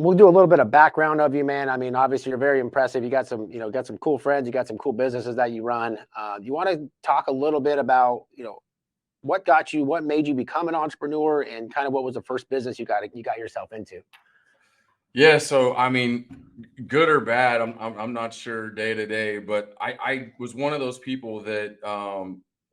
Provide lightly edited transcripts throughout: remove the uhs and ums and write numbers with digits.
we'll do a little bit of background of you, man. I mean, obviously you're very impressive. You got some, got some cool friends. You got some cool businesses that you run. You want to talk a little bit about, what made you become an entrepreneur, and kind of what was the first business you got yourself into? Yeah, so I mean, good or bad, I'm not sure day to day, but I was one of those people that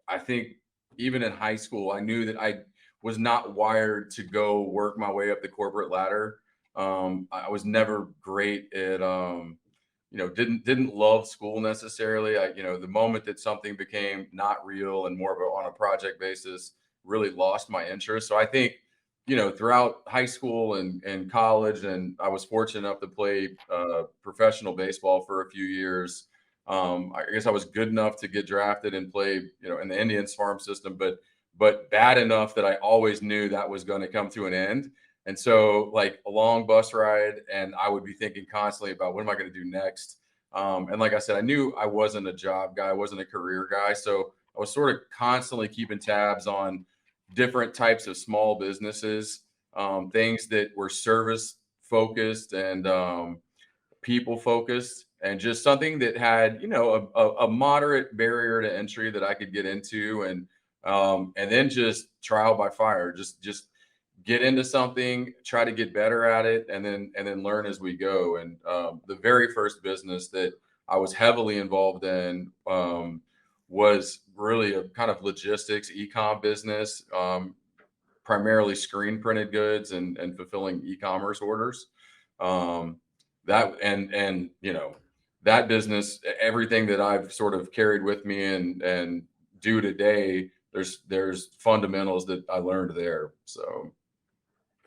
I think even in high school, I knew that I was not wired to go work my way up the corporate ladder. I was never great at didn't love school necessarily. The moment that something became not real and more of on a project basis, really lost my interest. So I think throughout high school and college, and I was fortunate enough to play professional baseball for a few years. I guess I was good enough to get drafted and play, in the Indians farm system, but bad enough that I always knew that was going to come to an end. And so, like a long bus ride, and I would be thinking constantly about what am I going to do next. And like I said, I knew I wasn't a job guy, I wasn't a career guy, so I was sort of constantly keeping tabs on different types of small businesses, things that were service focused and people focused, and just something that had a moderate barrier to entry that I could get into, and then just trial by fire, just get into something, try to get better at it, and then learn as we go. And the very first business that I was heavily involved in was really a kind of logistics e-com business, primarily screen printed goods and fulfilling e-commerce orders. That and that business, everything that I've sort of carried with me and do today, there's fundamentals that I learned there. So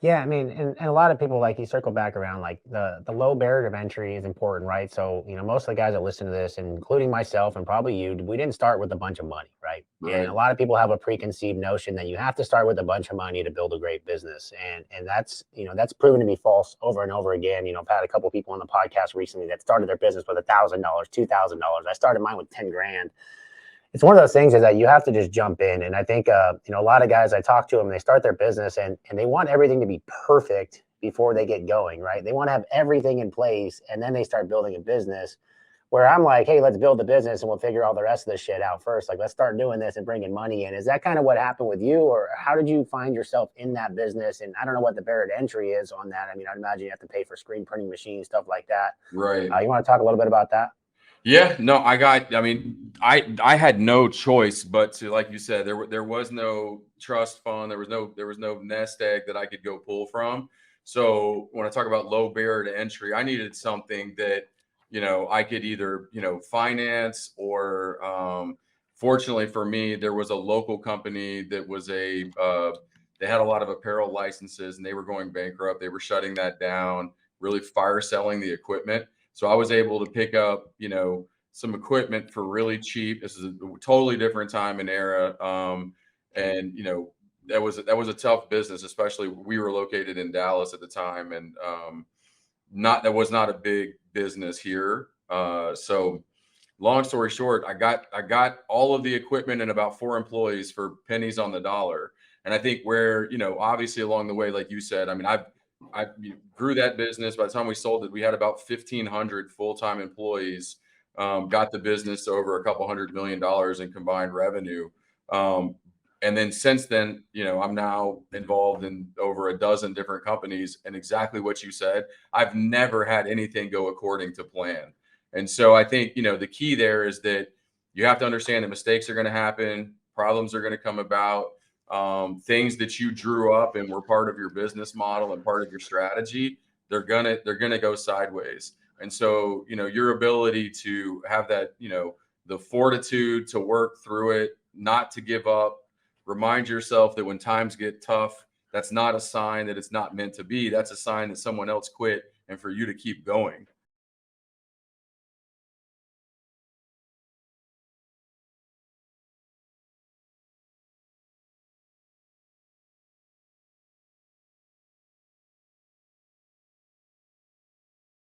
Yeah, I mean, and a lot of people, like, you circle back around, like the low barrier of entry is important, right? So, most of the guys that listen to this, including myself and probably you, we didn't start with a bunch of money, right? And right. a lot of people have a preconceived notion that you have to start with a bunch of money to build a great business. And that's proven to be false over and over again. I've had a couple people on the podcast recently that started their business with $1,000, $2,000. I started mine with 10 grand. It's one of those things is that you have to just jump in. And I think, a lot of guys, I talk to them, they start their business and they want everything to be perfect before they get going, right? They want to have everything in place and then they start building a business, where I'm like, hey, let's build the business and we'll figure all the rest of this shit out first. Like, let's start doing this and bringing money in. Is that kind of what happened with you, or how did you find yourself in that business? And I don't know what the barrier to entry is on that. I mean, I'd imagine you have to pay for screen printing machines, stuff like that. Right. You want to talk a little bit about that? Yeah, no, I mean, I had no choice but to, like you said, there was no trust fund, there was no nest egg that I could go pull from. So when I talk about low barrier to entry, I needed something that, I could either, finance or, fortunately for me, there was a local company that was they had a lot of apparel licenses and they were going bankrupt. They were shutting that down, really fire selling the equipment. So I was able to pick up, some equipment for really cheap. This is a totally different time and era. And that was a tough business, especially we were located in Dallas at the time, and not that was not a big business here. So long story short, I got all of the equipment and about 4 employees for pennies on the dollar. And I think where, obviously along the way, like you said, I mean, I grew that business. By the time we sold it, we had about 1,500 full-time employees. Got the business to over a couple $100 million in combined revenue. And then since then, I'm now involved in over a dozen different companies. And exactly what you said, I've never had anything go according to plan. And so I think, the key there is that you have to understand that mistakes are going to happen, problems are going to come about, things that you drew up and were part of your business model and part of your strategy, they're gonna go sideways. And so, your ability to have that, the fortitude to work through it, not to give up, remind yourself that when times get tough, that's not a sign that it's not meant to be. That's a sign that someone else quit and for you to keep going.